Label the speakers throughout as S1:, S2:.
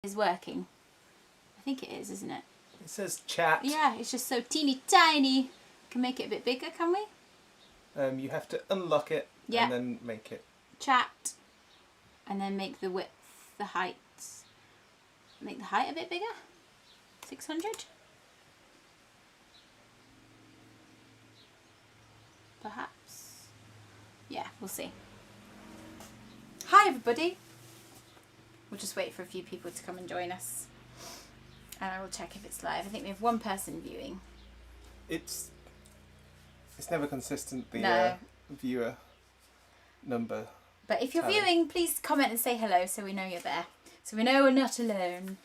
S1: is working. I think it is, isn't it?
S2: It says chat.
S1: Yeah, it's just so teeny tiny. Can make it a bit bigger, can we?
S2: You have to unlock it and then make it.
S1: Chat. And then make the width, the height. Make the height a bit bigger. 600? Perhaps. Yeah, we'll see. Hi everybody. We'll just wait for a few people to come and join us. And I will check if it's live. I think we have one person viewing.
S2: It's never consistent, the viewer number.
S1: But if you're viewing, please comment and say hello so we know you're there. So we know we're not alone.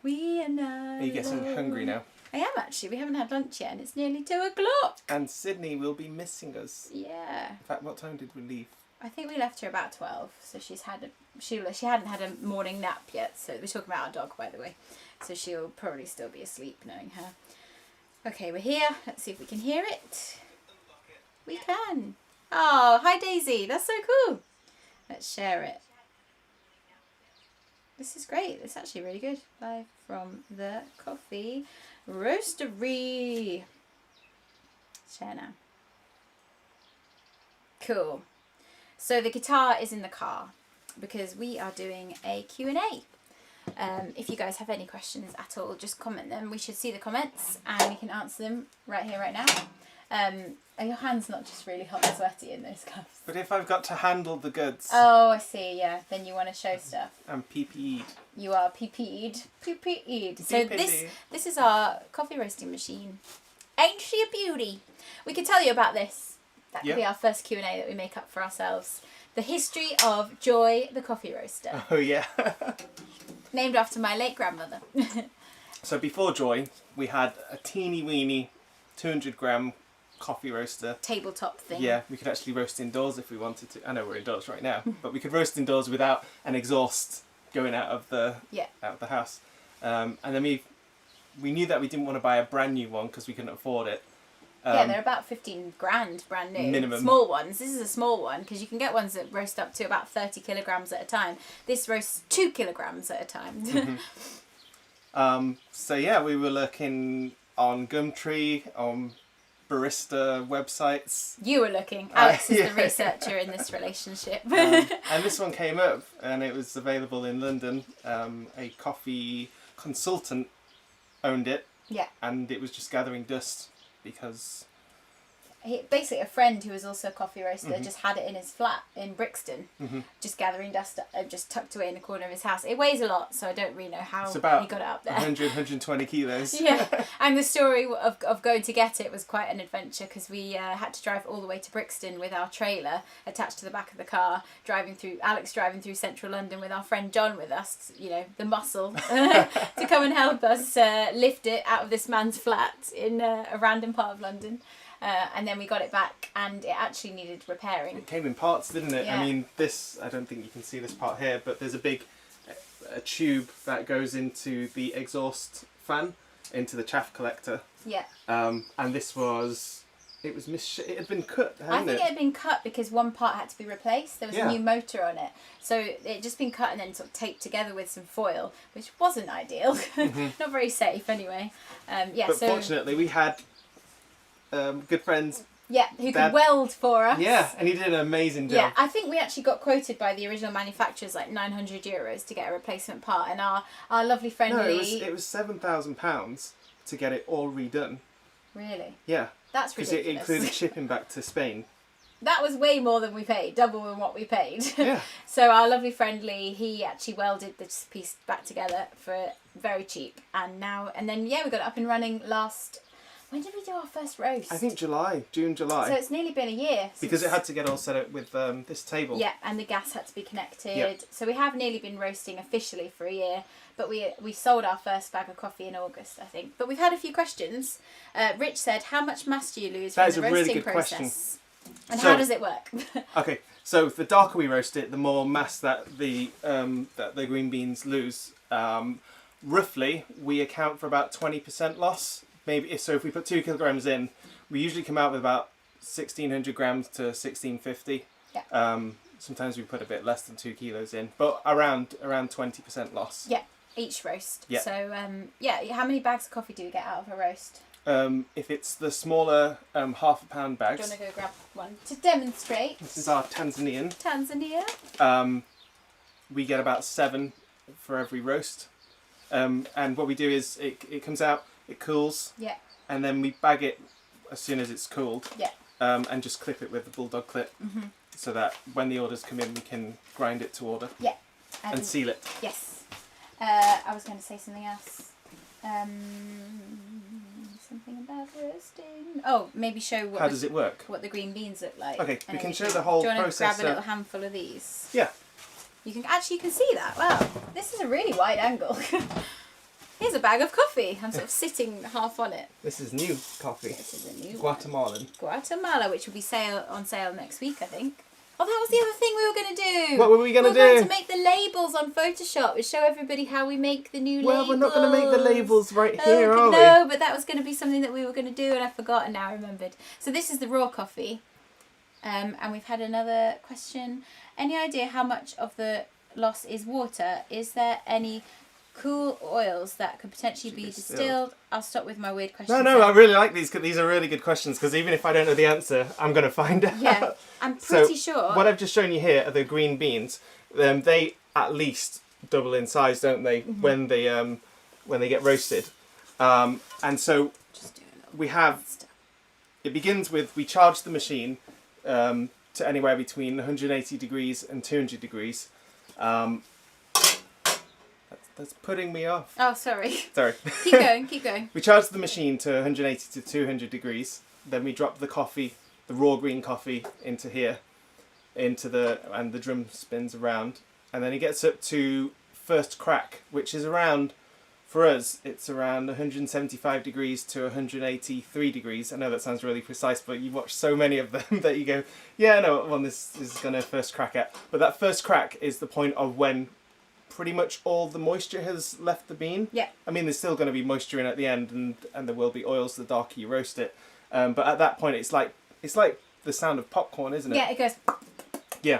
S1: We are not
S2: Are you getting hungry now?
S1: I am actually. We haven't had lunch yet and it's nearly 2 o'clock.
S2: And Sydney will be missing us.
S1: Yeah.
S2: In fact, what time did we leave?
S1: I think we left her about 12. So she hadn't had a morning nap yet. So we're talking about our dog, by the way. So she'll probably still be asleep, knowing her. Okay, we're here. Let's see if we can hear it. We can. Oh, hi Daisy. That's so cool. Let's share it. This is great. It's actually really good. Live from the coffee roastery. Share now. Cool. So the guitar is in the car because we are doing a Q&A. If you guys have any questions at all, just comment them. We should see the comments and we can answer them right here, right now. Are your hands not just really hot and sweaty in those cups?
S2: But if I've got to handle the goods.
S1: Oh, I see, yeah. Then you want to show stuff.
S2: I'm PPE'd.
S1: You are PPE'd. PPE'd. So this is our coffee roasting machine. Ain't she a beauty? We could tell you about this. That could be our first Q&A that we make up for ourselves. The history of Joy the coffee roaster.
S2: Oh yeah.
S1: Named after my late grandmother.
S2: So before Joy, we had a teeny weeny 200 gram coffee roaster.
S1: Tabletop thing.
S2: Yeah, we could actually roast indoors if we wanted to. I know we're indoors right now, but we could roast indoors without an exhaust going out of the house. And then we knew that we didn't want to buy a brand new one because we couldn't afford it.
S1: Yeah, they're about 15 grand brand new.
S2: Minimum.
S1: Small ones. This is a small one because you can get ones that roast up to about 30 kilograms at a time. This roasts 2 kilograms at a time.
S2: So yeah, we were looking on Gumtree, on barista websites.
S1: You were looking. Alex is the researcher in this relationship.
S2: And this one came up and it was available in London. A coffee consultant owned it.
S1: Yeah.
S2: And it was just gathering dust because...
S1: Basically a friend who was also a coffee roaster just had it in his flat in Brixton, just gathering dust, just tucked away in the corner of his house. It weighs a lot, so I don't really know how he got it up there.
S2: 120 kilos.
S1: Yeah, and the story of going to get it was quite an adventure because we had to drive all the way to Brixton with our trailer attached to the back of the car, Alex driving through central London with our friend John with us, you know, the muscle, to come and help us lift it out of this man's flat in a random part of London. And then we got it back and it actually needed repairing.
S2: It came in parts, didn't it?
S1: Yeah.
S2: I mean, I don't think you can see this part here, but there's a big tube that goes into the exhaust fan, into the chaff collector.
S1: Yeah.
S2: And this was, it had been cut, hadn't it?
S1: I think it had been cut because one part had to be replaced. There was a new motor on it. So it had just been cut and then sort of taped together with some foil, which wasn't ideal. Not very safe anyway.
S2: But fortunately we had... good friends.
S1: Yeah, who could weld for us.
S2: Yeah, and he did an amazing job.
S1: Yeah, I think we actually got quoted by the original manufacturers like €900 to get a replacement part, and our lovely friend Lee...
S2: it was £7,000 to get it all redone.
S1: Really?
S2: Yeah.
S1: That's ridiculous.
S2: Because it included shipping back to Spain.
S1: That was way more than we paid, double than what we paid.
S2: Yeah.
S1: So our lovely friend Lee, he actually welded this piece back together for very cheap, and then we got it up and running last... When did we do our first roast?
S2: I think June, July.
S1: So it's nearly been a year.
S2: Because it had to get all set up with this table.
S1: Yeah, and the gas had to be connected.
S2: Yep.
S1: So we have nearly been roasting officially for a year, but we sold our first bag of coffee in August, I think. But we've had a few questions. Rich said, how much mass do you lose from the roasting process? And how does it work?
S2: Okay, so the darker we roast it, the more mass that the green beans lose. Roughly, we account for about 20% loss. Maybe if we put 2 kilograms in, we usually come out with about 1,600 grams to 1,650.
S1: Yeah.
S2: Sometimes we put a bit less than 2 kilos in, but around 20% loss.
S1: Yeah. Each roast.
S2: Yeah.
S1: So how many bags of coffee do we get out of a roast?
S2: If it's the smaller half a pound
S1: Do you
S2: bags,
S1: want to go grab one to demonstrate?
S2: this is our Tanzanian.
S1: Tanzania.
S2: We get about 7 for every roast. And what we do is it comes out, it cools,
S1: Yeah.
S2: and then we bag it as soon as it's cooled.
S1: Yeah.
S2: And just clip it with the bulldog clip,
S1: Mm-hmm.
S2: so that when the orders come in, we can grind it to order.
S1: Yeah.
S2: And seal it.
S1: Yes. I was going to say something else. Something about roasting. Oh, maybe show what
S2: How does it work?
S1: what the green beans look like.
S2: Okay,
S1: And
S2: we
S1: then
S2: can show the whole
S1: do you want to
S2: process.
S1: grab a little handful of these?
S2: Yeah.
S1: You can see that. Wow, this is a really wide angle. Here's a bag of coffee. I'm sort of sitting half on it.
S2: This is new coffee.
S1: This is a new
S2: Guatemalan.
S1: Guatemala, which will be on sale next week, I think. Oh, that was the other thing we were going to do.
S2: What were we going to do?
S1: We were going to make the labels on Photoshop and show everybody how we make the new labels.
S2: Well, we're not going to make the labels right
S1: Oh,
S2: here, are we?
S1: No, but that was going to be something that we were going to do and I forgot and now I remembered. So this is the raw coffee. And we've had another question. Any idea how much of the loss is water? Is there any cool oils that could potentially be distilled? I'll stop with my weird questions.
S2: No, I really like these. These are really good questions because even if I don't know the answer, I'm going to find out.
S1: Yeah, I'm pretty sure.
S2: What I've just shown you here are the green beans. They at least double in size, don't they,
S1: Mm-hmm.
S2: when they get roasted? And so
S1: Just do a little
S2: we have. It begins with we charge the machine to anywhere between 180 degrees and 200 degrees. That's putting me off.
S1: Oh, sorry.
S2: Sorry.
S1: Keep going.
S2: We charge the machine to 180 to 200 degrees. Then we drop the coffee, the raw green coffee, into here, and the drum spins around, and then it gets up to first crack, which is around, for us, it's around 175 degrees to 183 degrees. I know that sounds really precise, but you watch so many of them that you go, yeah, I know what one this is going to first crack at. But that first crack is the point of when pretty much all the moisture has left the bean.
S1: Yeah.
S2: I mean, there's still going to be moisture in at the end, and there will be oils the darker you roast it. But at that point, it's like the sound of popcorn, isn't it?
S1: Yeah, it goes.
S2: Yeah.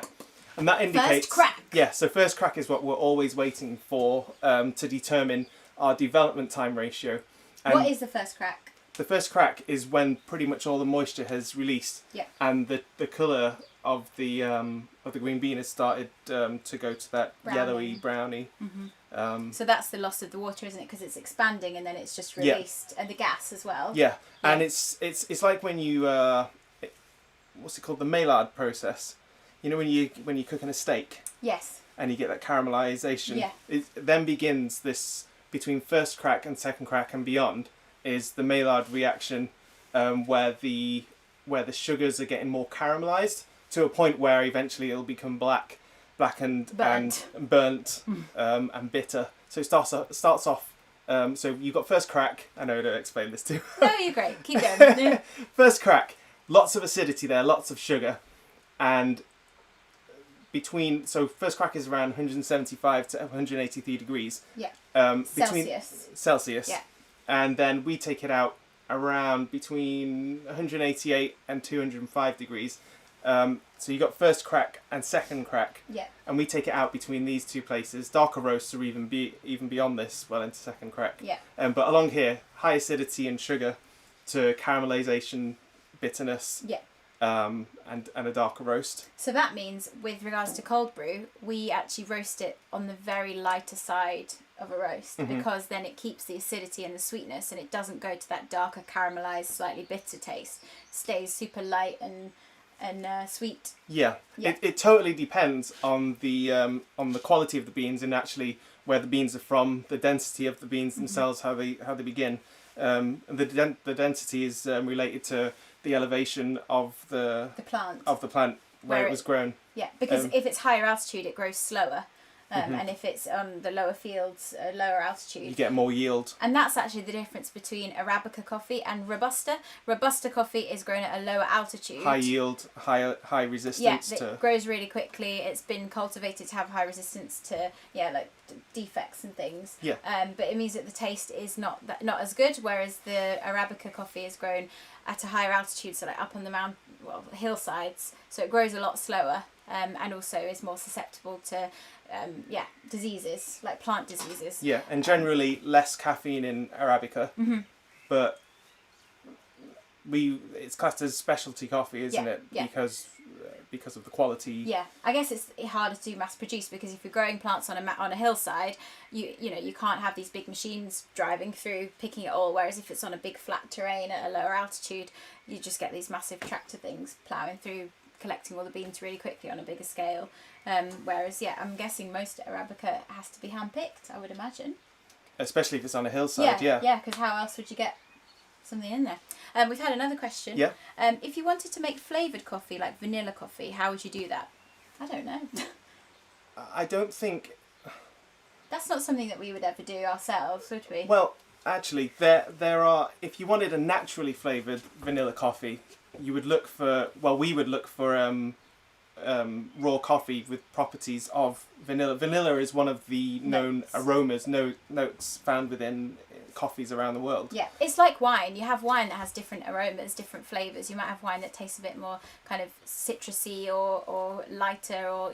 S2: And that indicates...
S1: First crack.
S2: Yeah, so first crack is what we're always waiting for to determine our development time ratio. And
S1: What is the first crack?
S2: the first crack is when pretty much all the moisture has released,
S1: Yeah.
S2: and the colour of the green bean has started to go to that yellowy browny.
S1: Mm-hmm. So that's the loss of the water, isn't it? Because it's expanding and then it's just released, and the gas as well.
S2: Yeah, and it's like when you what's it called, the Maillard process. You know when you're cooking a steak.
S1: Yes.
S2: And you get that caramelization.
S1: Yeah.
S2: It then begins this between first crack and second crack and beyond is the Maillard reaction, where the sugars are getting more caramelized to a point where eventually it'll become black and burnt and bitter. So it starts off. So you've got first crack. I know I don't explain this too.
S1: No, you're great. Keep going.
S2: First crack, lots of acidity there, lots of sugar, and first crack is around 175 to 183 degrees.
S1: Yeah.
S2: Celsius.
S1: Yeah.
S2: And then we take it out around between 188 and 205 degrees. So you got first crack and second crack.
S1: Yeah.
S2: And we take it out between these two places. Darker roasts are even beyond this, well into second crack.
S1: Yeah.
S2: But along here, high acidity and sugar to caramelization, bitterness.
S1: Yeah.
S2: And a darker roast.
S1: So that means, with regards to cold brew, we actually roast it on the very lighter side of a roast, because then it keeps the acidity and the sweetness, and it doesn't go to that darker caramelized, slightly bitter taste. It stays super light and sweet.
S2: Yeah. It totally depends on the quality of the beans and actually where the beans are from, the density of the beans themselves, how they begin. The density is related to the elevation of the plant where it was grown.
S1: Yeah, because if it's higher altitude, it grows slower. And if it's on the lower fields, lower altitude,
S2: you get more yield.
S1: And that's actually the difference between Arabica coffee and Robusta. Robusta coffee is grown at a lower altitude.
S2: High yield, high resistance.
S1: Yeah, it grows really quickly. It's been cultivated to have high resistance to like defects and things.
S2: Yeah.
S1: But it means that the taste is not as good. Whereas the Arabica coffee is grown at a higher altitude, so like up on the hillsides. So it grows a lot slower. and also is more susceptible to diseases, like plant diseases.
S2: Yeah, and generally less caffeine in Arabica, but it's classed as specialty coffee, isn't it?
S1: Yeah.
S2: Because of the quality.
S1: Yeah, I guess it's harder to mass produce because if you're growing plants on a hillside, you can't have these big machines driving through picking it all. Whereas if it's on a big flat terrain at a lower altitude, you just get these massive tractor things ploughing through, collecting all the beans really quickly on a bigger scale. Whereas I'm guessing most Arabica has to be hand-picked, I would imagine.
S2: Especially if it's on a hillside, yeah.
S1: Yeah, because how else would you get something in there? We've had another question.
S2: Yeah.
S1: If you wanted to make flavoured coffee, like vanilla coffee, how would you do that? I don't know.
S2: I don't think...
S1: That's not something that we would ever do ourselves, would we?
S2: Well, actually, there are... If you wanted a naturally flavoured vanilla coffee, you would look for... Well, we would look for raw coffee with properties of vanilla. Vanilla is one of the known aromas, notes found within coffees around the world.
S1: Yeah, it's like wine. You have wine that has different aromas, different flavours. You might have wine that tastes a bit more kind of citrusy or lighter or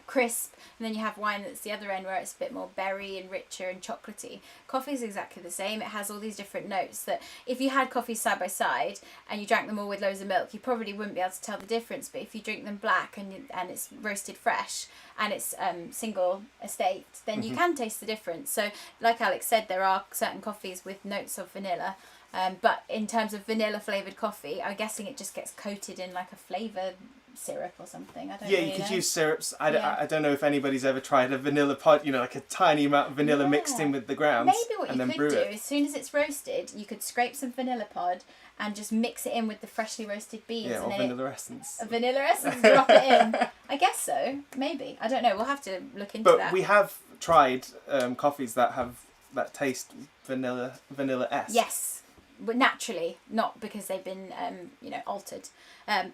S1: crisp, and then you have wine that's the other end where it's a bit more berry and richer and chocolatey. Coffee is exactly the same. It has all these different notes that if you had coffees side by side and you drank them all with loads of milk, you probably wouldn't be able to tell the difference. But if you drink them black and it's roasted fresh and it's single estate, then you can taste the difference. So like Alex said, there are certain coffees with notes of vanilla, but in terms of vanilla flavoured coffee, I'm guessing it just gets coated in like a flavour syrup or something. I don't really
S2: you could
S1: know.
S2: use syrups. I don't know if anybody's ever tried a vanilla pod, like a tiny amount of vanilla mixed in with the grounds.
S1: Maybe what
S2: and
S1: you
S2: then
S1: could
S2: brew
S1: do,
S2: it.
S1: as soon as it's roasted, you could scrape some vanilla pod and just mix it in with the freshly roasted beans.
S2: Yeah,
S1: and
S2: or
S1: then
S2: vanilla essence.
S1: A vanilla essence, drop it in. I guess so. Maybe. I don't know. We'll have to look into that.
S2: But we have tried coffees that taste vanilla-esque.
S1: Yes, but naturally, not because they've been altered.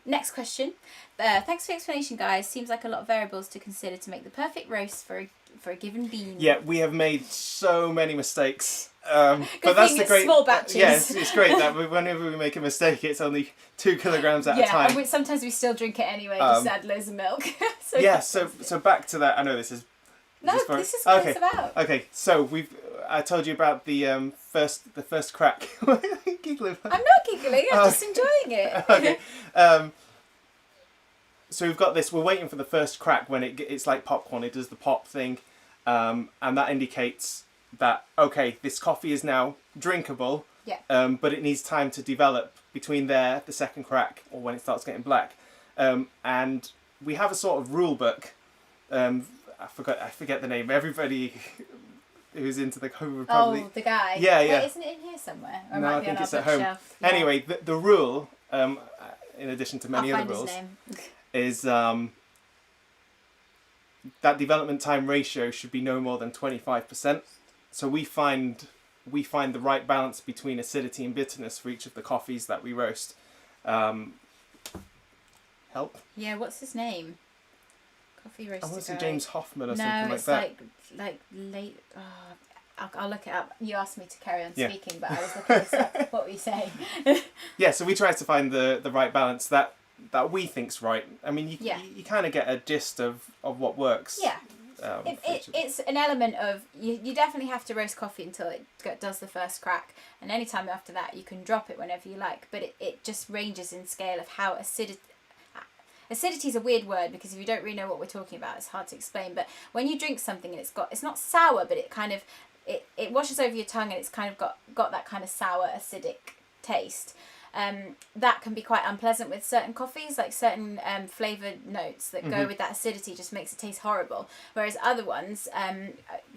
S1: Next question. Thanks for the explanation, guys. Seems like a lot of variables to consider to make the perfect roast for a given bean.
S2: Yeah, we have made so many mistakes. But that's the great.
S1: Small batches.
S2: Yeah, it's great that whenever we make a mistake, it's only 2 kilograms at a time.
S1: Yeah, and sometimes we still drink it anyway. Just add loads of milk.
S2: So back to that. I know this is.
S1: This is what it's about.
S2: Okay, so I told you about the first crack. Why are you giggling?
S1: I'm not giggling. I'm just enjoying it.
S2: Okay. So we've got this. We're waiting for the first crack when it's like popcorn. It does the pop thing, and that indicates that this coffee is now drinkable.
S1: Yeah.
S2: But it needs time to develop between the second crack or when it starts getting black, and we have a sort of rule book. I forget the name. Everybody who's into the coffee would probably...
S1: Oh, the guy.
S2: Yeah.
S1: Wait, isn't it in here somewhere? Or
S2: No,
S1: might
S2: I
S1: be
S2: think
S1: on
S2: it's
S1: our
S2: at home.
S1: bookshelf? Yeah.
S2: Anyway, the rule, in addition to many
S1: I'll
S2: other
S1: find
S2: rules,
S1: his name.
S2: is that development time ratio should be no more than 25%. So we find the right balance between acidity and bitterness for each of the coffees that we roast. Help?
S1: Yeah, what's his name? Coffee roaster
S2: I want to
S1: guy.
S2: say James Hoffman or
S1: No,
S2: something like
S1: it's
S2: that.
S1: like late... Oh, I'll look it up. You asked me to carry on
S2: Yeah.
S1: speaking, but I was looking this up. What were you saying?
S2: Yeah, so we try to find the right balance that we think's right. I mean, you kind of get a gist of what works.
S1: Yeah. It's an element of you definitely have to roast coffee until it does the first crack, and any time after that you can drop it whenever you like, but it just ranges in scale of how acidity is a weird word because if you don't really know what we're talking about, it's hard to explain. But when you drink something and it's not sour, but it kind of it washes over your tongue and it's kind of got that kind of sour acidic taste. That can be quite unpleasant with certain coffees, like certain flavoured notes that go with that acidity just makes it taste horrible. Whereas other ones,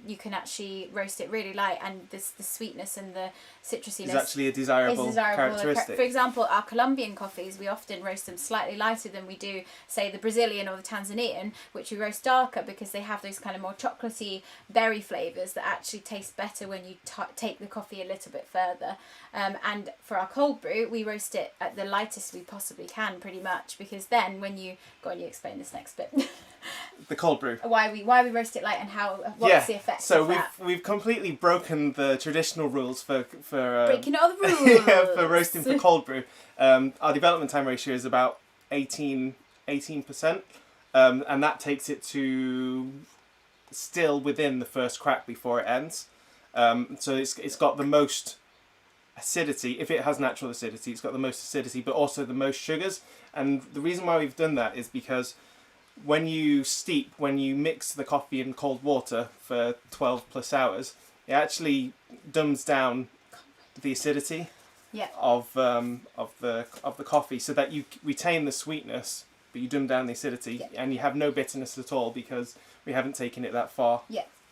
S1: you can actually roast it really light and the sweetness and the citrusiness
S2: is actually a desirable characteristic.
S1: For example, our Colombian coffees, we often roast them slightly lighter than we do, say, the Brazilian or the Tanzanian, which we roast darker because they have those kind of more chocolatey berry flavours that actually taste better when you take the coffee a little bit further. And for our cold brew, we roast it at the lightest we possibly can, pretty much, because then when you go on, you explain this next bit.
S2: The cold brew.
S1: Why we roast it light and what's the effect
S2: so
S1: of that.
S2: we've completely broken the traditional rules for
S1: breaking all the rules.
S2: for roasting for cold brew. Our development time ratio is about 18%. and that takes it to still within the first crack before it ends. So it's got the most acidity. If it has natural acidity, it's got the most acidity, but also the most sugars. And the reason why we've done that is because when you mix the coffee in cold water for 12 plus hours, it actually dumbs down the acidity of the coffee, so that you retain the sweetness, but you dumb down the acidity, and you have no bitterness at all because we haven't taken it that far.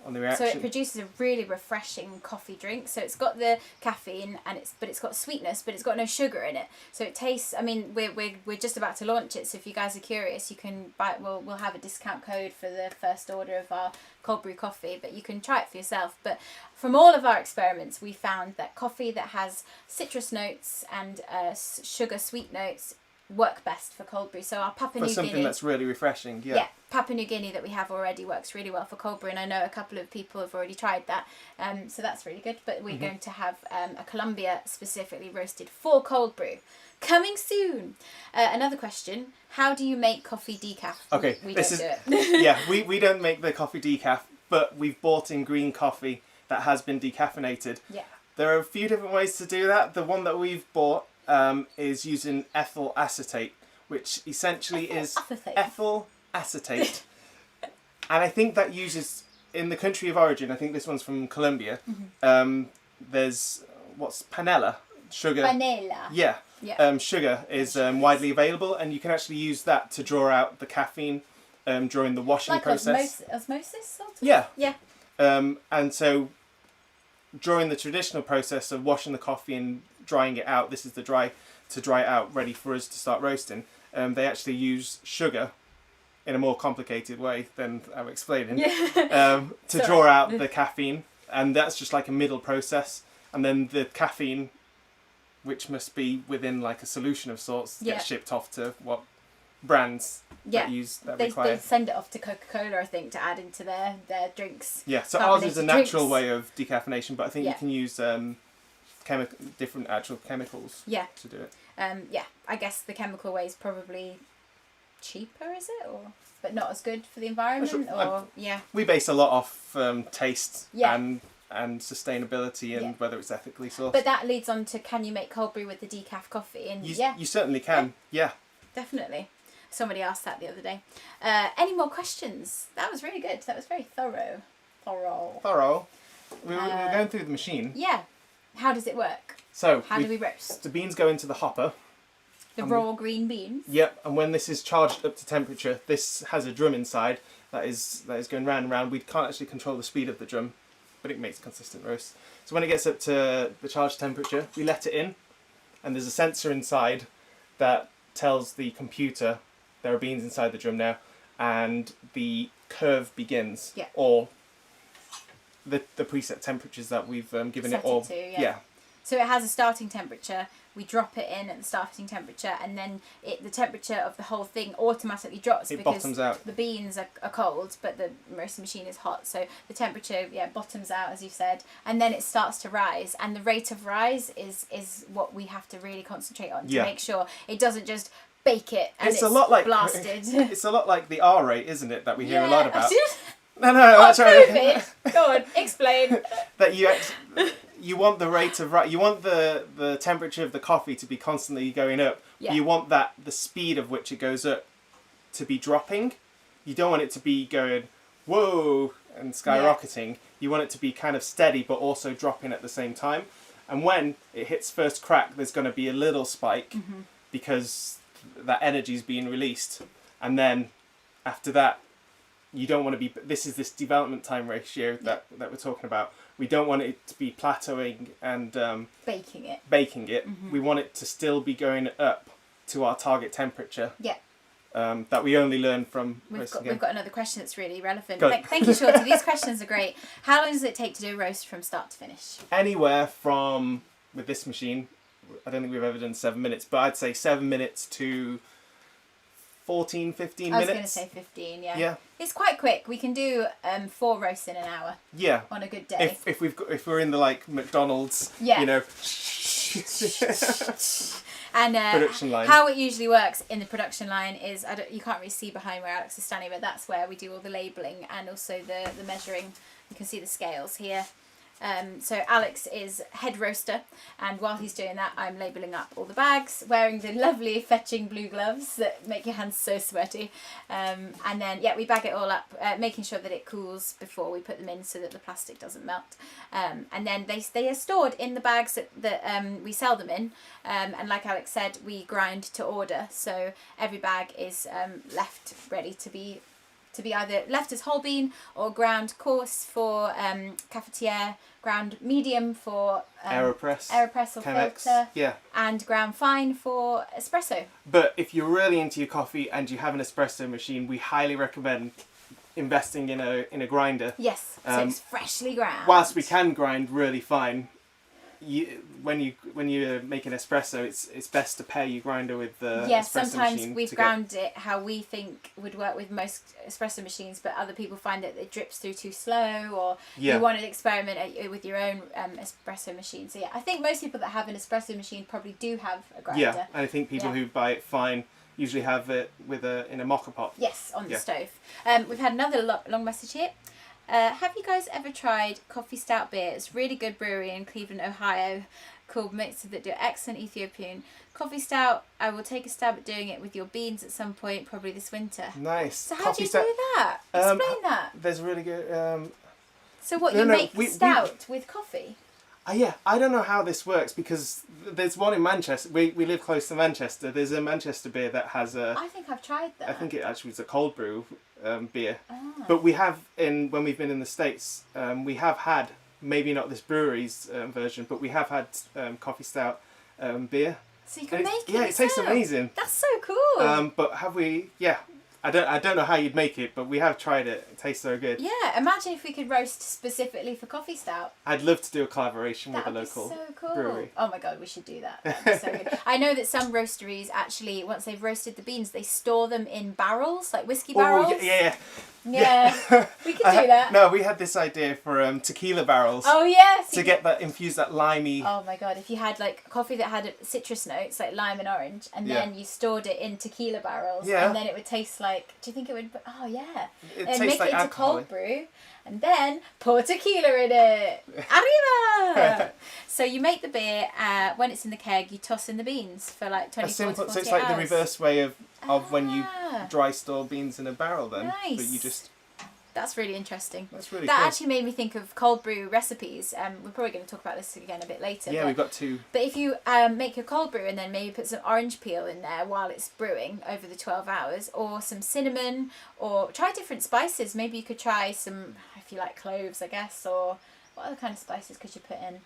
S2: On the reaction.
S1: So it produces a really refreshing coffee drink. So it's got the caffeine but it's got sweetness, but it's got no sugar in it. So it tastes. I mean, we're just about to launch it. So if you guys are curious, you can buy. We'll have a discount code for the first order of our cold brew coffee, but you can try it for yourself. But from all of our experiments, we found that coffee that has citrus notes and sugar sweet notes work best for cold brew. So our Papua New Guinea,
S2: something that's really refreshing.
S1: Papua New Guinea that we have already works really well for cold brew, and I know a couple of people have already tried that, so that's really good. But we're going to have a Colombia specifically roasted for cold brew coming soon. Another question: how do you make coffee decaf?
S2: Okay,
S1: we don't do it.
S2: Yeah, we don't make the coffee decaf, but we've bought in green coffee that has been decaffeinated. There are a few different ways to do that. The one that we've bought is using ethyl acetate, which essentially is ethyl acetate. And I think that uses, in the country of origin, I think this one's from Colombia, there's, panela? Sugar.
S1: Panela.
S2: Sugar is widely available, and you can actually use that to draw out the caffeine during the washing process.
S1: Osmosis, sort of?
S2: Yeah. And so during the traditional process of washing the coffee and drying it out, this is to dry it out ready for us to start roasting, they actually use sugar in a more complicated way than I'm explaining to draw out the caffeine, and that's just like a middle process, and then the caffeine, which must be within like a solution of sorts, gets shipped off to what brands that require.
S1: They send it off to Coca-Cola, I think, to add into their drinks.
S2: So ours is a natural way of decaffeination, but I think you can use different actual chemicals to do it.
S1: I guess the chemical way is probably cheaper, is it, but not as good for the environment, we
S2: base a lot off taste and sustainability and whether it's ethically sourced.
S1: But that leads on to, can you make cold brew with the decaf coffee? And
S2: you certainly can.
S1: Definitely. Somebody asked that the other day. Any more questions? That was really good. That was very thorough.
S2: We were going through the machine.
S1: How does it work?
S2: So
S1: how do we roast?
S2: The beans go into the hopper.
S1: The raw green beans?
S2: Yep, and when this is charged up to temperature, this has a drum inside that is going round and round. We can't actually control the speed of the drum, but it makes consistent roast. So when it gets up to the charged temperature, we let it in, and there's a sensor inside that tells the computer there are beans inside the drum now, and the curve begins, or the preset temperatures that we've given
S1: set
S2: it all.
S1: So it has a starting temperature. We drop it in at the starting temperature, and then the temperature of the whole thing automatically drops because
S2: bottoms out.
S1: The beans are cold, but the roasting machine is hot. So the temperature bottoms out, as you said, and then it starts to rise. And the rate of rise is what we have to really concentrate on to make sure it doesn't just bake it and it's a lot like blasted.
S2: It's a lot like the R rate, isn't it? That we hear a lot about.
S1: No,
S2: that's right.
S1: Prove it. Go on, explain.
S2: That you want the rate of you want the temperature of the coffee to be constantly going up. You want the speed of which it goes up to be dropping. You don't want it to be going whoa and skyrocketing. You want it to be kind of steady but also dropping at the same time. And when it hits first crack, there's going to be a little spike because that energy is being released, and then after that, you don't want to be. This is this development time ratio that we're talking about. We don't want it to be plateauing and
S1: baking it.
S2: We want it to still be going up to our target temperature. That we only learn from.
S1: We've got another question that's really relevant. Thank you, Shorty. These questions are great. How long does it take to do a roast from start to finish?
S2: Anywhere from, with this machine, I don't think we've ever done 7 minutes, but I'd say 7 minutes to 14, 15 minutes.
S1: I was going to say 15, yeah. It's quite quick. We can do 4 roasts in an hour.
S2: Yeah.
S1: On a good day.
S2: If we're in the McDonald's,
S1: And
S2: Production line.
S1: how it usually works in the production line is, you can't really see behind where Alex is standing, but that's where we do all the labelling and also the measuring. You can see the scales here. So Alex is head roaster, and while he's doing that, I'm labelling up all the bags, wearing the lovely fetching blue gloves that make your hands so sweaty. And then, we bag it all up, making sure that it cools before we put them in so that the plastic doesn't melt. And then they are stored in the bags that we sell them in. And like Alex said, we grind to order, so every bag is left ready to be either left as whole bean or ground coarse for cafetiere, ground medium for
S2: AeroPress
S1: or
S2: Chemex,
S1: filter, and ground fine for espresso.
S2: But if you're really into your coffee and you have an espresso machine, we highly recommend investing in a grinder.
S1: Yes, so it's freshly ground.
S2: Whilst we can grind really fine, when you make an espresso, it's best to pair your grinder with the espresso
S1: sometimes
S2: machine.
S1: We've ground it how we think would work with most espresso machines, but other people find that it drips through too slow, or you want to experiment with your own espresso machine. So I think most people that have an espresso machine probably do have a grinder.
S2: Yeah, and I think people who buy it fine usually have it in a mocha pot.
S1: Yes, on the stove. We've had another long message here. Have you guys ever tried Coffee Stout beer? It's a really good brewery in Cleveland, Ohio, called Mixer, that do excellent Ethiopian coffee stout. I will take a stab at doing it with your beans at some point, probably this winter.
S2: Nice.
S1: So how do you do that? Explain that.
S2: There's a really good.
S1: So you make stout with coffee?
S2: Yeah, I don't know how this works, because there's one in Manchester. We live close to Manchester. There's a Manchester beer that has a...
S1: I think I've tried that.
S2: I think it actually was a cold brew beer.
S1: Ah.
S2: But we have, when we've been in the States, we have had, maybe not this brewery's version, but we have had coffee stout beer.
S1: So you can make it
S2: Yeah, it tastes amazing.
S1: That's so cool.
S2: But have we... Yeah. I don't know how you'd make it, but we have tried it. It tastes so good.
S1: Yeah, imagine if we could roast specifically for coffee stout.
S2: I'd love to do a collaboration with a local
S1: so cool.
S2: brewery.
S1: Oh my god, we should do that. That'd be so good. I know that some roasteries actually, once they've roasted the beans, they store them in barrels, like whiskey barrels.
S2: Oh, yeah.
S1: Yeah, we could do that.
S2: No, we had this idea for tequila barrels.
S1: Oh yes.
S2: To get that, infuse that limey.
S1: Oh my god, if you had like coffee that had citrus notes like lime and orange, and then you stored it in tequila barrels, and then it would taste like. Do you think it would? Oh yeah.
S2: It
S1: and
S2: tastes
S1: make
S2: like
S1: it into
S2: alcohol.
S1: cold brew, and then pour tequila in it. Arriba! So you make the beer. When it's in the keg, you toss in the beans for like 24 to 48
S2: So it's like
S1: hours.
S2: the reverse way of when you dry store beans in a barrel. Then,
S1: Nice.
S2: but you just.
S1: That's really interesting.
S2: That's really
S1: That
S2: cool.
S1: actually made me think of cold brew recipes. We're probably going to talk about this again a bit later.
S2: Yeah, we've got two.
S1: But if you make your cold brew and then maybe put some orange peel in there while it's brewing over the 12 hours, or some cinnamon, or try different spices. Maybe you could try some, if you like cloves, I guess, or what other kind of spices could you put in?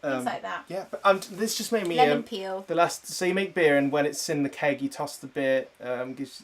S1: Things like that.
S2: Yeah, but this just made me
S1: Lemon peel.
S2: So you make beer, and when it's in the keg, you toss the beer. Gives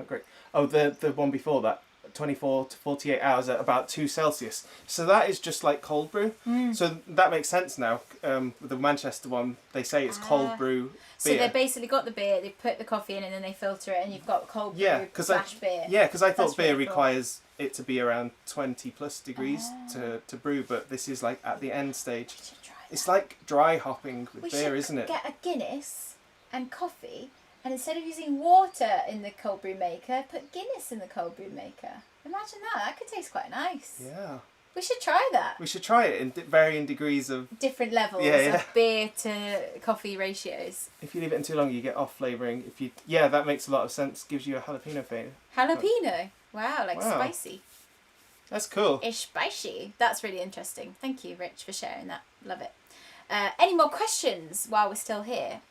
S2: great. Oh, the one before that. 24 to 48 hours at about 2 Celsius. So that is just like cold brew. So that makes sense now. With the Manchester one, they say it's cold brew beer.
S1: So they've basically got the beer, they put the coffee in, and then they filter it, and you've got cold brew beer.
S2: Yeah, because I thought
S1: That's
S2: beer
S1: really cool.
S2: requires it to be around 20 plus degrees to brew, but this is like at the end stage.
S1: We should try that.
S2: It's like dry hopping with
S1: We
S2: beer,
S1: should
S2: isn't it?
S1: get a Guinness and coffee, and instead of using water in the cold brew maker, put Guinness in the cold brew maker. Imagine that. That could taste quite nice.
S2: Yeah.
S1: We should try that.
S2: We should try it in varying degrees of...
S1: Different levels of beer to coffee ratios.
S2: If you leave it in too long, you get off flavouring. Yeah, that makes a lot of sense. Gives you a jalapeno flavour.
S1: Jalapeno. Wow,
S2: Wow.
S1: spicy.
S2: That's cool.
S1: It's spicy. That's really interesting. Thank you, Rich, for sharing that. Love it. Any more questions while we're still here?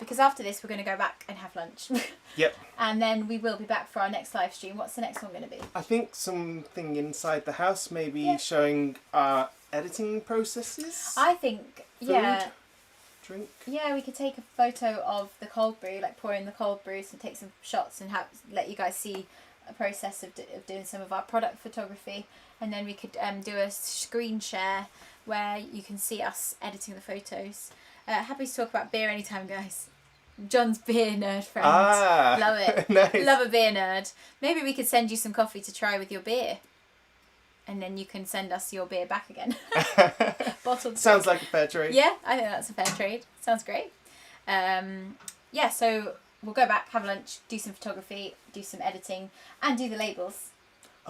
S1: Because after this, we're going to go back and have lunch.
S2: Yep.
S1: And then we will be back for our next live stream. What's the next one going to be?
S2: I think something inside the house, maybe showing our editing processes.
S1: I think,
S2: Drink.
S1: Yeah, we could take a photo of the cold brew, like pouring the cold brews, and take some shots and let you guys see a process of doing some of our product photography. And then we could do a screen share where you can see us editing the photos. Happy to talk about beer anytime, guys. John's beer nerd friend. Love it.
S2: Nice.
S1: Love a beer nerd. Maybe we could send you some coffee to try with your beer. And then you can send us your beer back again. Bottled.
S2: Sounds like a fair trade.
S1: Yeah, I think that's a fair trade. Sounds great. Yeah, so we'll go back, have lunch, do some photography, do some editing, and do the labels.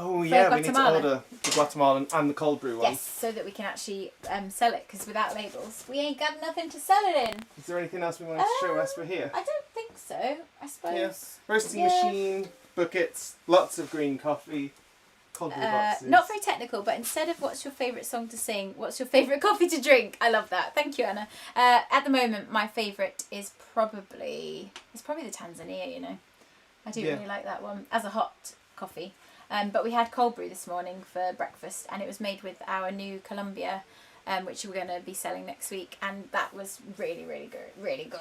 S2: Oh yeah, we need to
S1: Guatemala.
S2: order the Guatemalan and the cold brew ones.
S1: Yes, so that we can actually sell it, because without labels, we ain't got nothing to sell it in.
S2: Is there anything else we wanted to show as we're here?
S1: I don't think so, I suppose.
S2: Yes. Roasting machine, buckets, lots of green coffee, cold brew boxes.
S1: Not very technical, but instead of what's your favourite song to sing, what's your favourite coffee to drink? I love that. Thank you, Anna. At the moment, my favourite is probably the Tanzania, you know. I do really like that one as a hot coffee. But we had cold brew this morning for breakfast, and it was made with our new Colombia, which we're going to be selling next week, and that was really, really good. Really good.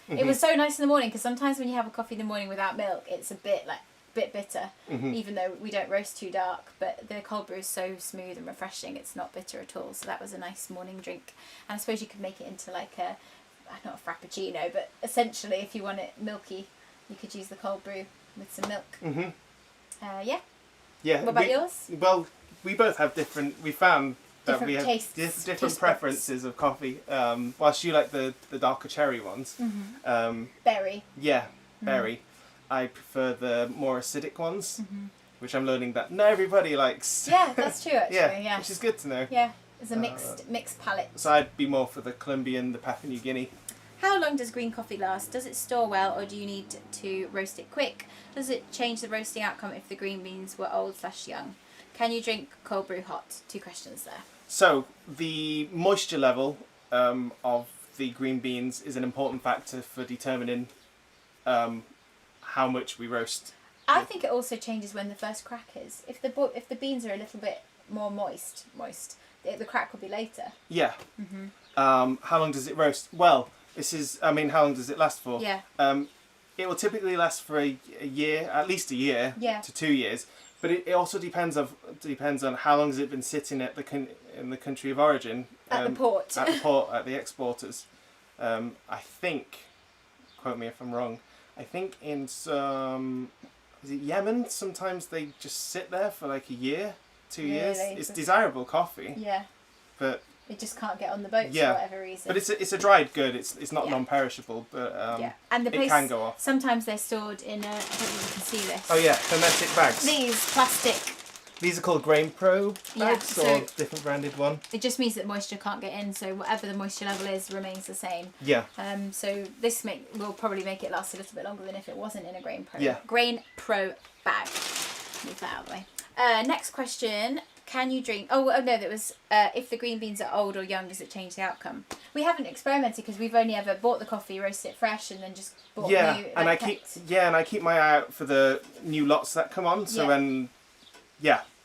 S1: Mm-hmm. It was so nice in the morning, because sometimes when you have a coffee in the morning without milk, it's a bit bitter, even though we don't roast too dark, but the cold brew is so smooth and refreshing, it's not bitter at all, so that was a nice morning drink. And I suppose you could make it into like not a frappuccino, but essentially if you want it milky, you could use the cold brew with some milk. Yeah. What about yours?
S2: Well, we both have we found that
S1: different
S2: we have
S1: tastes,
S2: different preferences of coffee. Whilst you like the darker cherry ones.
S1: Berry.
S2: Yeah, berry. I prefer the more acidic ones, which I'm learning that not everybody likes.
S1: Yeah, that's true actually. Yeah,
S2: which is good to know.
S1: Yeah, it's a mixed palate.
S2: So I'd be more for the Colombian, the Papua New Guinea.
S1: How long does green coffee last? Does it store well, or do you need to roast it quick? Does it change the roasting outcome if the green beans were old/young? Can you drink cold brew hot? 2 questions there.
S2: So the moisture level of the green beans is an important factor for determining how much we roast.
S1: I think it also changes when the first crack is. If the beans are a little bit more moist, the crack will be later.
S2: Yeah. How long does it roast? Well, how long does it last for?
S1: Yeah.
S2: It will typically last for a year, at least a year to 2 years. But it also depends on how long has it been sitting in the country of origin.
S1: At the port.
S2: At the exporters. I think, quote me if I'm wrong, I think in some, is it Yemen? Sometimes they just sit there for like a year, 2 years. It's desirable coffee.
S1: Yeah.
S2: But
S1: it just can't get on the boats for whatever reason.
S2: But it's a dried good. It's not non-perishable, but
S1: and the place,
S2: it can go off.
S1: Sometimes they're stored in I don't know if you can see this.
S2: Oh yeah, hermetic bags.
S1: These plastic.
S2: These are called Grain Pro bags, or different branded one.
S1: It just means that moisture can't get in, so whatever the moisture level is remains the same.
S2: Yeah.
S1: So this will probably make it last a little bit longer than if it wasn't in a Grain Pro.
S2: Yeah.
S1: Grain Pro bag. Move that out of the way. Next question. Can you drink... Oh no, that was if the green beans are old or young, does it change the outcome? We haven't experimented because we've only ever bought the coffee, roasted it fresh, and then just bought new.
S2: And I keep my eye out for the new lots that come on. So when,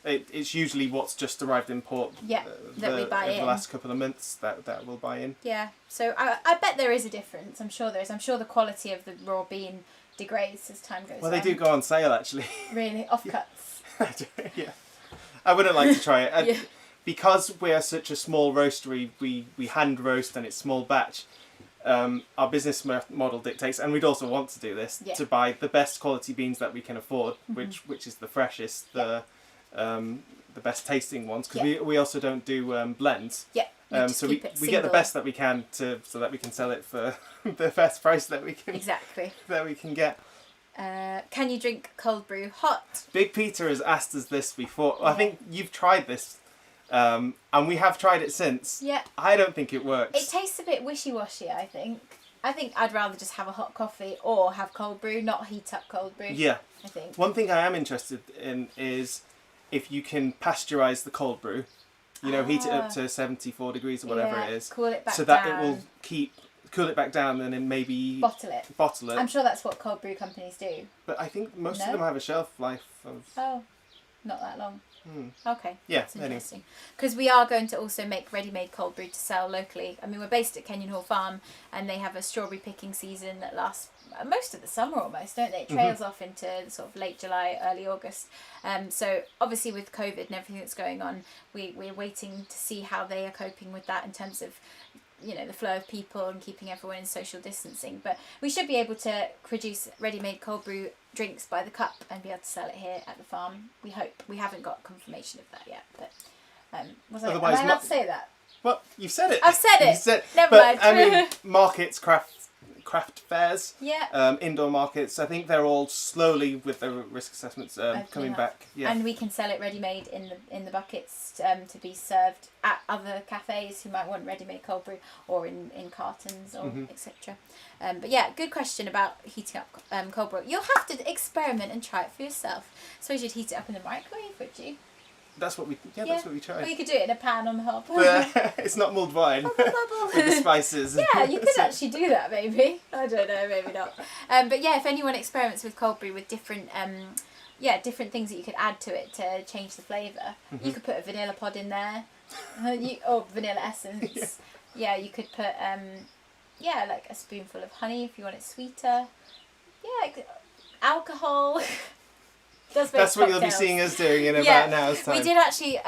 S2: it's usually what's just arrived in port.
S1: That we buy in
S2: the last couple of months that we'll buy in.
S1: Yeah, so I bet there is a difference. I'm sure there is. I'm sure the quality of the raw bean degrades as time goes on.
S2: Well, they do go on sale actually.
S1: Really, offcuts.
S2: Yeah. I wouldn't like to try it. Because we're such a small roastery, we hand roast and it's small batch. Our business model dictates, and we'd also want to do this, to buy the best quality beans that we can afford, which is the freshest, the best tasting ones, because we also don't do blends.
S1: Yeah.
S2: So we get the best that we can so that we can sell it for the best price that we can get.
S1: Can you drink cold brew hot?
S2: Big Peter has asked us this before. I think you've tried this, and we have tried it since.
S1: Yeah.
S2: I don't think it works.
S1: It tastes a bit wishy-washy, I think. I think I'd rather just have a hot coffee or have cold brew, not heat up cold brew.
S2: Yeah.
S1: I think.
S2: One thing I am interested in is if you can pasteurize the cold brew, heat it up to 74 degrees or whatever it is.
S1: Cool it back
S2: so that
S1: down.
S2: it will cool it back down and then maybe
S1: bottle it. I'm sure that's what cold brew companies do.
S2: But I think most of them have a shelf life of...
S1: Oh, not that long. Okay.
S2: Yeah,
S1: that's interesting. Because we are going to also make ready-made cold brew to sell locally. I mean, we're based at Kenyon Hall Farm, and they have a strawberry picking season that lasts most of the summer almost, don't they? It trails off into sort of late July, early August. So obviously with COVID and everything that's going on, we're waiting to see how they are coping with that in terms of the flow of people and keeping everyone in social distancing. But we should be able to produce ready-made cold brew drinks by the cup and be able to sell it here at the farm. We hope. We haven't got confirmation of that yet, but am I allowed to say that?
S2: Well, you've said it.
S1: I've said it. Never
S2: but,
S1: mind.
S2: I mean, markets, craft craft fairs, indoor markets. I think they're all slowly with their risk assessments coming back. Yeah.
S1: And we can sell it ready-made in the buckets to be served at other cafes who might want ready-made cold brew, or in cartons, or etc. But yeah, good question about heating up cold brew. You'll have to experiment and try it for yourself. So you'd heat it up in the microwave, would you?
S2: That's what we that's what we tried.
S1: Or you could do it in a pan on the hob.
S2: But it's not mulled wine. With the spices.
S1: Yeah, you could actually do that, maybe. I don't know, maybe not. But yeah, if anyone experiments with cold brew with different different things that you could add to it to change the flavour. You could put a vanilla pod in there, or vanilla essence. Yeah, you could put like a spoonful of honey if you want it sweeter. Yeah, alcohol.
S2: That's what you'll be seeing us doing in about an hour's time.
S1: We did actually.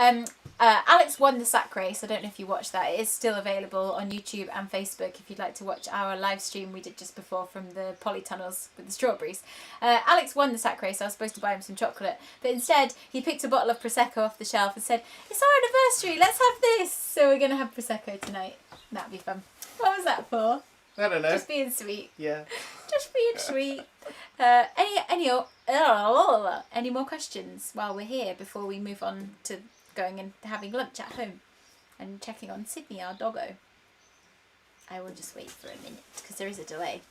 S1: Alex won the sack race. I don't know if you watched that. It is still available on YouTube and Facebook if you'd like to watch our live stream we did just before from the polytunnels with the strawberries. Alex won the sack race. I was supposed to buy him some chocolate, but instead he picked a bottle of Prosecco off the shelf and said, "It's our anniversary. Let's have this." So we're gonna have Prosecco tonight. That'd be fun. What was that for?
S2: I don't know.
S1: Just being sweet.
S2: Yeah.
S1: Just being sweet. Any more questions while we're here before we move on to going and having lunch at home and checking on Sydney, our doggo? I will just wait for a minute because there is a delay.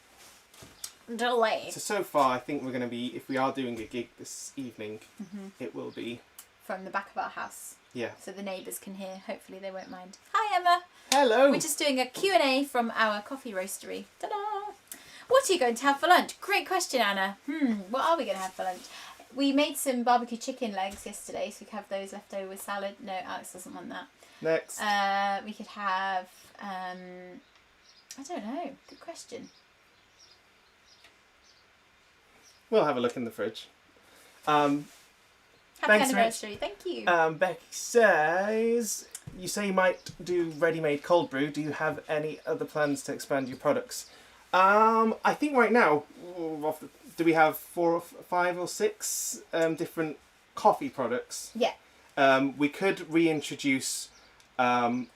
S2: So far, I think we're going to be, if we are doing a gig this evening, it will be
S1: from the back of our house.
S2: Yeah.
S1: So the neighbours can hear. Hopefully they won't mind. Hi, Emma.
S2: Hello.
S1: We're just doing a Q&A from our coffee roastery. Ta-da! What are you going to have for lunch? Great question, Anna. What are we going to have for lunch? We made some barbecue chicken legs yesterday, so we could have those left over with salad. No, Alex doesn't want that.
S2: Next.
S1: We could have, I don't know. Good question.
S2: We'll have a look in the fridge.
S1: Happy
S2: Thanks,
S1: anniversary. Thank you.
S2: Becky says, you say you might do ready-made cold brew. Do you have any other plans to expand your products? I think right now, do we have 4 or 5 or 6 different coffee products?
S1: Yeah.
S2: We could reintroduce coffee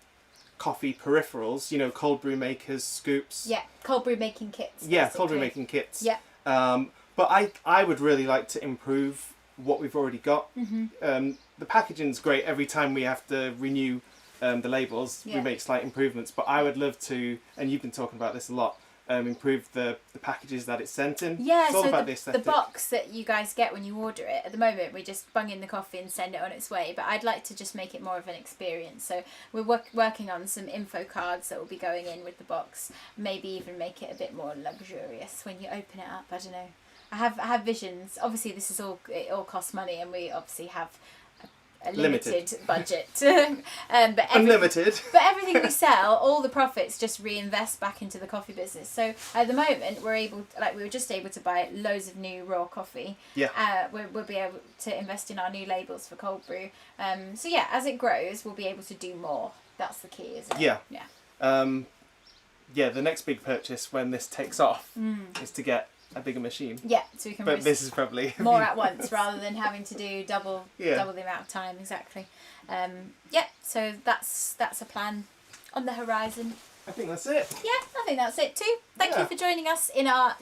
S2: peripherals, cold brew makers, scoops.
S1: Yeah, cold brew making kits.
S2: Yeah,
S1: basically.
S2: cold brew making kits.
S1: Yeah.
S2: But I would really like to improve what we've already got. The packaging's great. Every time we have to renew the labels, we make slight improvements. But I would love to, and you've been talking about this a lot, improve the packages that it's sent in.
S1: Yeah,
S2: it's all
S1: so
S2: about
S1: the box that you guys get when you order it, at the moment we just bung in the coffee and send it on its way, but I'd like to just make it more of an experience. So we're working on some info cards that will be going in with the box, maybe even make it a bit more luxurious when you open it up. I don't know. I have visions. Obviously it all costs money, and we obviously have a limited budget. But
S2: unlimited.
S1: But everything we sell, all the profits just reinvest back into the coffee business. So at the moment we were just able to buy loads of new raw coffee.
S2: Yeah.
S1: We'll be able to invest in our new labels for cold brew. So yeah, as it grows, we'll be able to do more. That's the key, isn't it?
S2: Yeah.
S1: Yeah.
S2: The next big purchase when this takes off is to get a bigger machine.
S1: Yeah, so we can.
S2: But this is probably
S1: more at once rather than having to do double the amount of time. Exactly. So that's a plan on the horizon.
S2: I think that's it.
S1: Yeah, I think that's it too. Thank you for joining us in our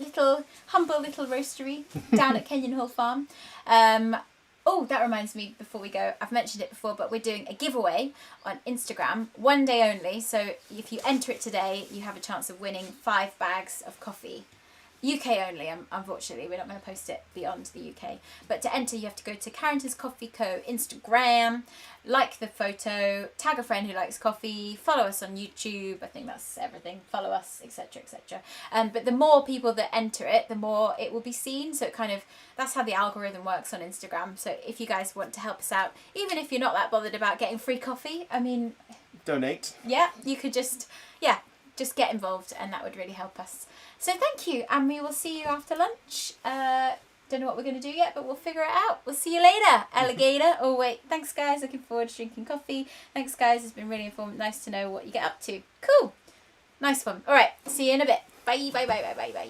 S1: humble little roastery down at Kenyon Hall Farm. Oh, that reminds me, before we go, I've mentioned it before, but we're doing a giveaway on Instagram, one day only. So if you enter it today, you have a chance of winning 5 bags of coffee. UK only, unfortunately. We're not going to post it beyond the UK. But to enter, you have to go to Carringtons Coffee Co. Instagram, like the photo, tag a friend who likes coffee, follow us on YouTube. I think that's everything. Follow us, etc., etc. But the more people that enter it, the more it will be seen. So that's how the algorithm works on Instagram. So if you guys want to help us out, even if you're not that bothered about getting free coffee,
S2: donate.
S1: Yeah, you could just get involved, and that would really help us. So thank you, and we will see you after lunch. Don't know what we're going to do yet, but we'll figure it out. We'll see you later, alligator. Oh wait, thanks guys, looking forward to drinking coffee. Thanks guys, it's been really informative. Nice to know what you get up to. Cool. Nice one. Alright, see you in a bit. Bye, bye, bye, bye, bye, bye.